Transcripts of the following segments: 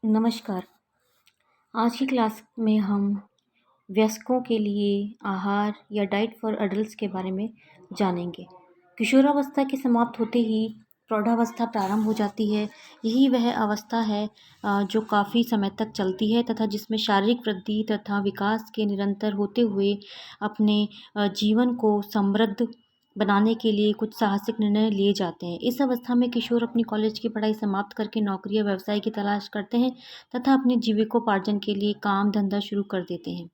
नमस्कार। आज की क्लास में हम वयस्कों के लिए आहार या डाइट फॉर एडल्ट्स के बारे में जानेंगे। किशोरावस्था के समाप्त होते ही प्रौढ़ावस्था प्रारंभ हो जाती है। यही वह अवस्था है जो काफ़ी समय तक चलती है तथा जिसमें शारीरिक वृद्धि तथा विकास के निरंतर होते हुए अपने जीवन को समृद्ध बनाने के लिए कुछ साहसिक निर्णय लिए जाते हैं। इस अवस्था में किशोर अपनी कॉलेज की पढ़ाई समाप्त करके नौकरी या व्यवसाय की तलाश करते हैं तथा अपने जीविकोपार्जन के लिए काम धंधा शुरू कर देते हैं।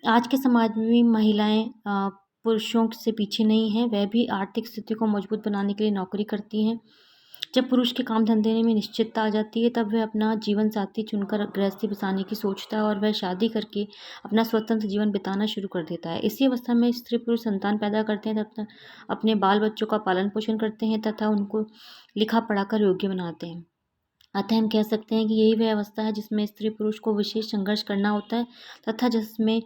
आज के समाज में महिलाएं पुरुषों से पीछे नहीं हैं। वह भी आर्थिक स्थिति को मजबूत बनाने के लिए नौकरी करती हैं। जब पुरुष के काम धंधे में निश्चितता आ जाती है तब वह अपना जीवन साथी चुनकर गृहस्थी बसाने की सोचता है और वह शादी करके अपना स्वतंत्र जीवन बिताना शुरू कर देता है। इसी अवस्था में स्त्री पुरुष संतान पैदा करते हैं तथा अपने बाल बच्चों का पालन पोषण करते हैं तथा उनको लिखा पढ़ाकर योग्य बनाते हैं। अतः हम कह सकते हैं कि यही वह अवस्था है जिसमें स्त्री पुरुष को विशेष संघर्ष करना होता है तथा जिसमें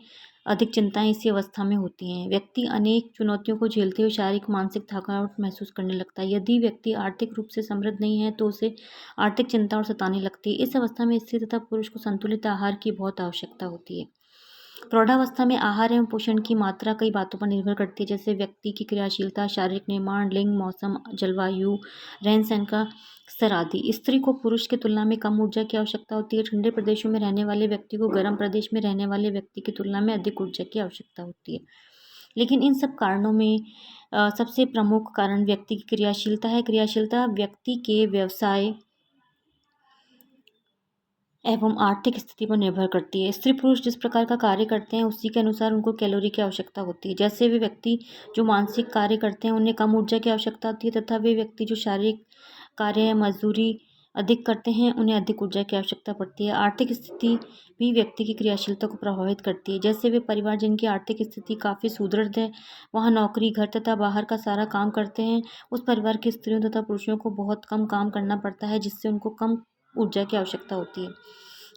अधिक चिंताएं इसी अवस्था में होती हैं। व्यक्ति अनेक चुनौतियों को झेलते हुए शारीरिक मानसिक थकावट महसूस करने लगता है। यदि व्यक्ति आर्थिक रूप से समृद्ध नहीं है तो उसे आर्थिक चिंता और सताने लगती है। इस अवस्था में स्त्री तथा पुरुष को संतुलित आहार की बहुत आवश्यकता होती है। प्रौढ़ावस्था में आहार एवं पोषण की मात्रा कई बातों पर निर्भर करती है, जैसे व्यक्ति की क्रियाशीलता, शारीरिक निर्माण, लिंग, मौसम, जलवायु, रहन सहन का स्तर आदि। स्त्री को पुरुष की तुलना में कम ऊर्जा की आवश्यकता होती है। ठंडे प्रदेशों में रहने वाले व्यक्ति को गर्म प्रदेश में रहने वाले व्यक्ति की तुलना में अधिक ऊर्जा की आवश्यकता होती है। लेकिन इन सब कारणों में सबसे प्रमुख कारण व्यक्ति की क्रियाशीलता है। क्रियाशीलता व्यक्ति के व्यवसाय एवं आर्थिक स्थिति पर निर्भर करती है। स्त्री पुरुष जिस प्रकार का कार्य करते हैं उसी के अनुसार उनको कैलोरी की आवश्यकता होती है। जैसे वे व्यक्ति जो मानसिक कार्य करते हैं उन्हें कम ऊर्जा की आवश्यकता होती है तथा वे व्यक्ति जो शारीरिक कार्य या मजदूरी अधिक करते हैं उन्हें अधिक ऊर्जा की आवश्यकता पड़ती है। आर्थिक स्थिति भी व्यक्ति की क्रियाशीलता को प्रभावित करती है। जैसे वे परिवार जिनकी आर्थिक स्थिति काफ़ी सुदृढ़ है, वहाँ नौकरी, घर तथा बाहर का सारा काम करते हैं, उस परिवार की स्त्रियों तथा पुरुषों को बहुत कम काम करना पड़ता है, जिससे उनको कम ऊर्जा की आवश्यकता होती है।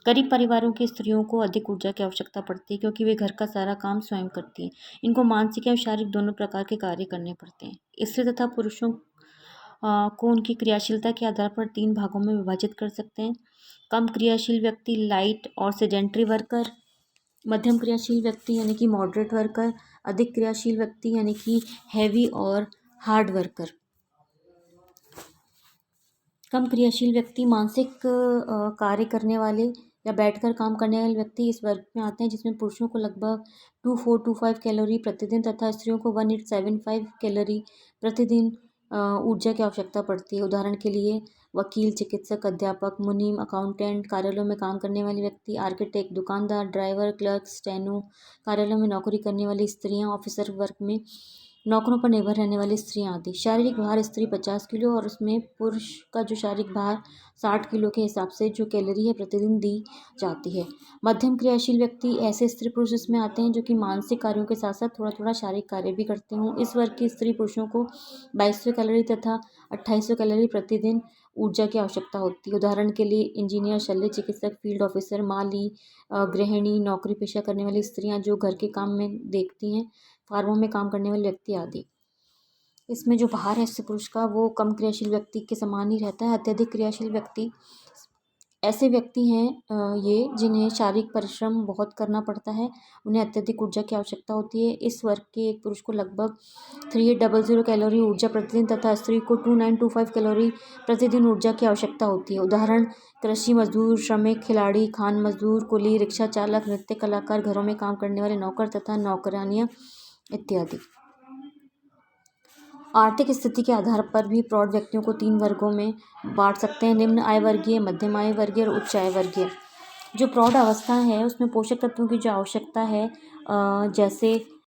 गरीब परिवारों की स्त्रियों को अधिक ऊर्जा की आवश्यकता पड़ती है क्योंकि वे घर का सारा काम स्वयं करती हैं। इनको मानसिक एवं शारीरिक दोनों प्रकार के कार्य करने पड़ते हैं। स्त्री तथा पुरुषों को उनकी क्रियाशीलता के आधार पर 3 भागों में विभाजित कर सकते हैं। कम क्रियाशील व्यक्ति लाइट और सेडेंट्री वर्कर, मध्यम क्रियाशील व्यक्ति यानी कि मॉडरेट वर्कर, अधिक क्रियाशील व्यक्ति यानी कि हैवी और हार्ड वर्कर। कम क्रियाशील व्यक्ति मानसिक कार्य करने वाले या बैठकर काम करने वाले व्यक्ति इस वर्ग में आते हैं, जिसमें पुरुषों को लगभग 2425 कैलोरी प्रतिदिन तथा स्त्रियों को 1875 कैलोरी प्रतिदिन ऊर्जा की आवश्यकता पड़ती है। उदाहरण के लिए वकील, चिकित्सक, अध्यापक, मुनीम, अकाउंटेंट, कार्यालयों में काम करने वाले व्यक्ति, आर्किटेक्ट, दुकानदार, ड्राइवर, क्लर्क, स्टेनो, कार्यालयों में नौकरी करने वाली स्त्रियां, ऑफिसर वर्ग में नौकरों पर निर्भर रहने वाली स्त्रियां आदि। शारीरिक भार स्त्री 50 किलो और उसमें पुरुष का जो शारीरिक भार 60 किलो के हिसाब से जो कैलोरी है प्रतिदिन दी जाती है। मध्यम क्रियाशील व्यक्ति ऐसे स्त्री पुरुष इसमें आते हैं जो कि मानसिक कार्यों के साथ साथ थोड़ा थोड़ा शारीरिक कार्य भी करते हों। इस वर्ग की स्त्री पुरुषों को 2200 कैलोरी तथा 2800 कैलोरी प्रतिदिन ऊर्जा की आवश्यकता होती है। उदाहरण के लिए इंजीनियर, शल्य चिकित्सक, फील्ड ऑफिसर, माली, गृहिणी, नौकरी पेशा करने वाली स्त्रियां जो घर के काम में देखती हैं, फार्मों में काम करने वाले व्यक्ति आदि। इसमें जो भार है स्त्री पुरुष का वो कम क्रियाशील व्यक्ति के समान ही रहता है। अत्यधिक क्रियाशील व्यक्ति ऐसे व्यक्ति हैं ये जिन्हें शारीरिक परिश्रम बहुत करना पड़ता है, उन्हें अत्यधिक ऊर्जा की आवश्यकता होती है। इस वर्ग के एक पुरुष को लगभग 3800 कैलोरी ऊर्जा प्रतिदिन तथा स्त्री को 2925 कैलोरी प्रतिदिन ऊर्जा की आवश्यकता होती है। उदाहरण कृषि मजदूर, श्रमिक, खिलाड़ी, खान मजदूर, कुली, रिक्शा चालक, नृत्य कलाकार, घरों में काम करने वाले नौकर तथा नौकरानियाँ इत्यादि। आर्थिक स्थिति के आधार पर भी प्रौढ़ व्यक्तियों को 3 वर्गों में बांट सकते हैं: निम्न आय वर्गीय, मध्यम आय वर्गीय और उच्च आय वर्गीय। जो प्रौढ़ अवस्था है उसमें पोषक तत्वों की जो आवश्यकता है, जैसे